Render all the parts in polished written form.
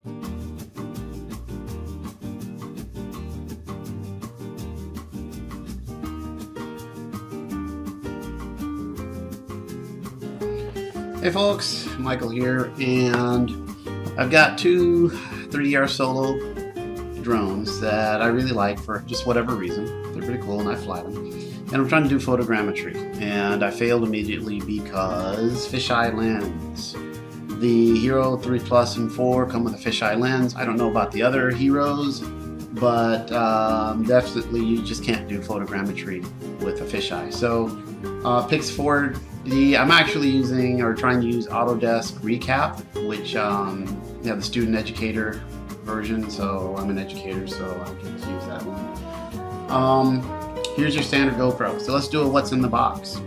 Hey folks, Michael here, and I've got two 3DR Solo drones that I really like for just whatever reason. They're pretty cool and I fly them. And I'm trying to do photogrammetry, and I failed immediately because fisheye lens. The Hero 3 Plus and 4 come with a fisheye lens. I don't know about the other Heroes, but definitely you just can't do photogrammetry with a fisheye. So Pix 4D, I'm actually using or trying to use Autodesk Recap, which the student educator version, so I'm an educator, so I can use that one. Here's your standard GoPro. So let's do a what's in the box.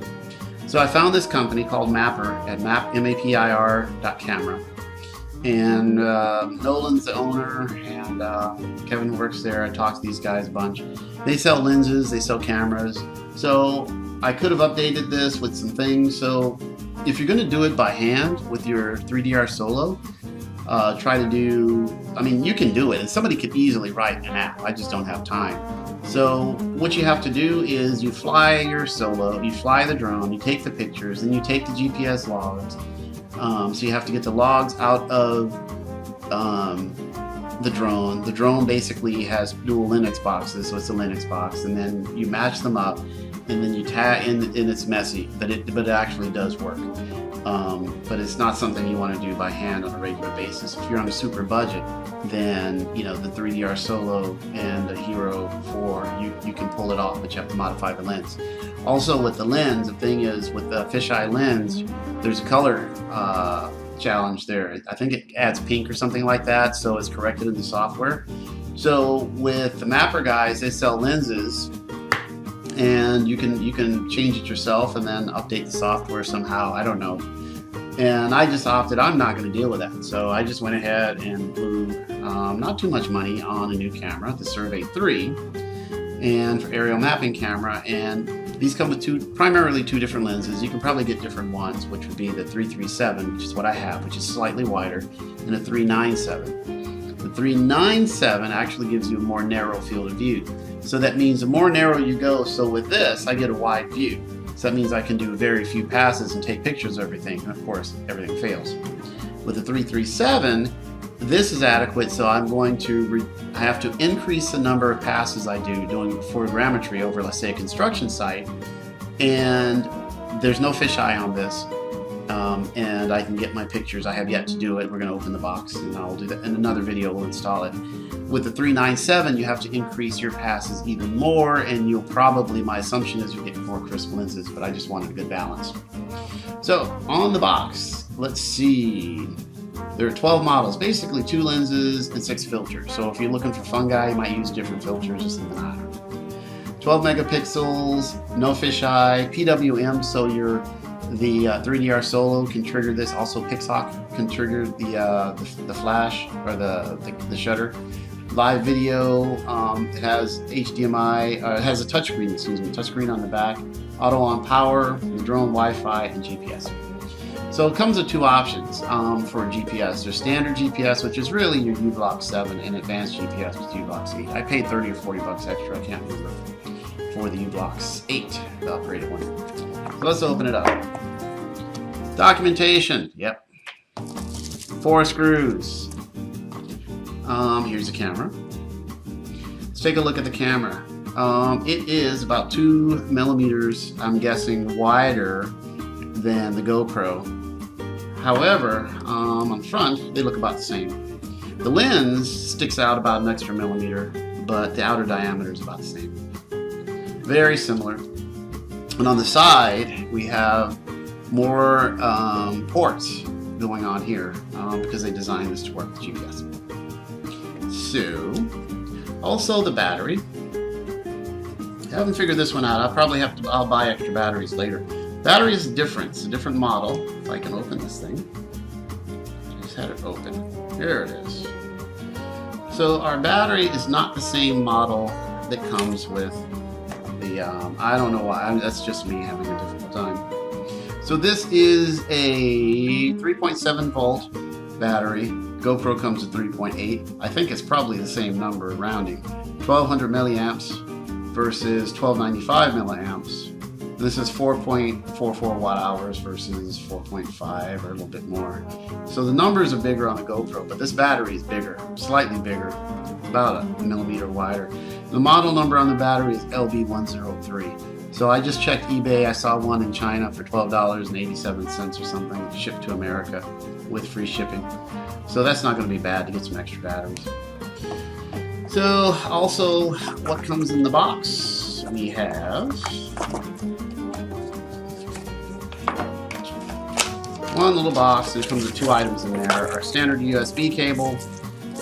So I found this company called MAPIR at MAPIR.camera, and Nolan's the owner, and Kevin works there. I talked to these guys a bunch. They sell lenses, they sell cameras. So I could have updated this with some things. So if you're going to do it by hand with your 3DR Solo, try to do, I mean, you can do it, and somebody could easily write an app. I just don't have time. So what you have to do is you fly your Solo, you fly the drone, you take the pictures, then you take the GPS logs. So you have to get the logs out of the drone. The drone basically has dual Linux boxes, so it's a Linux box, and then you match them up, and then you tag in, and it's messy, but it actually does work. But it's not something you want to do by hand on a regular basis. If you're on a super budget, then the 3DR Solo and the Hero 4, you can pull it off, but you have to modify the lens. Also with the lens, the thing is with the fisheye lens, there's a color challenge there. I think it adds pink or something like that, so it's corrected in the software. So with the MAPIR guys, they sell lenses, and you can change it yourself and then update the software somehow. I don't know. And I just opted, I'm not going to deal with that. So I just went ahead and blew not too much money on a new camera, the Survey 3, and for aerial mapping camera. And these come with primarily two different lenses. You can probably get different ones, which would be the 337, which is what I have, which is slightly wider, and a 397. The 397 actually gives you a more narrow field of view. So that means the more narrow you go, so with this, I get a wide view. So that means I can do very few passes and take pictures of everything, and of course, everything fails. With the 337, this is adequate, so I'm going to, I have to increase the number of passes I do doing photogrammetry over, let's say, a construction site, and there's no fisheye on this, and I can get my pictures. I have yet to do it. We're going to open the box, and I'll do that in another video. We'll install it. With the 397, you have to increase your passes even more, and you'll probably, my assumption is, you'll get more crisp lenses, but I just wanted a good balance. So on the box, let's see. There are 12 models, basically 2 lenses and 6 filters. So if you're looking for fungi, you might use different filters or something. I don't know. 12 megapixels, no fisheye, PWM, so the 3DR Solo can trigger this. Also, Pixhawk can trigger the flash or the shutter. Live video. It has HDMI. It has a touchscreen. Excuse me, touchscreen on the back. Auto on power, the drone Wi-Fi, and GPS. So it comes with 2 options for GPS. There's standard GPS, which is really your U-Block 7, and advanced GPS with U-Block 8. I paid 30 or 40 bucks extra. I can't remember for the U-Block 8, the upgraded one. So let's open it up. Documentation. Yep. 4 screws. Here's the camera. Let's take a look at the camera. It is about 2 millimeters, I'm guessing, wider than the GoPro. However, on front, they look about the same. The lens sticks out about an extra millimeter, but the outer diameter is about the same. Very similar. And on the side, we have more ports going on here because they designed this to work with GPS. So, also the battery. I haven't figured this one out. I'll buy extra batteries later. Battery is different. It's a different model. If I can open this thing. I just had it open. There it is. So our battery is not the same model that comes with the, I don't know why, that's just me having a difficult time. So this is a 3.7 volt battery GoPro comes with 3.8. I think it's probably the same number, rounding. 1200 milliamps versus 1295 milliamps. This is 4.44 watt hours versus 4.5 or a little bit more. So the numbers are bigger on the GoPro, but this battery is bigger, slightly bigger, about a millimeter wider. The model number on the battery is LB103. So I just checked eBay. I saw one in China for $12.87 or something, shipped to America with free shipping. So that's not going to be bad to get some extra batteries. So also, what comes in the box? We have one little box. It comes with 2 items in there: our standard USB cable,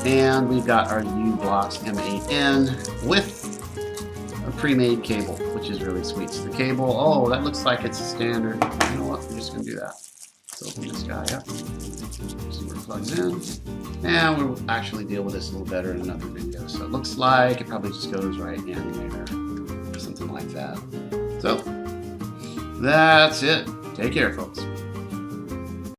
and we've got our U-Blocks M8N with a pre-made cable, which is really sweet. So the cable, oh, that looks like it's a standard. You know what? We're just going to do that. Let's open this guy up. See where it plugs in. And we'll actually deal with this a little better in another video. So it looks like it probably just goes right in there, or something like that. So that's it. Take care, folks.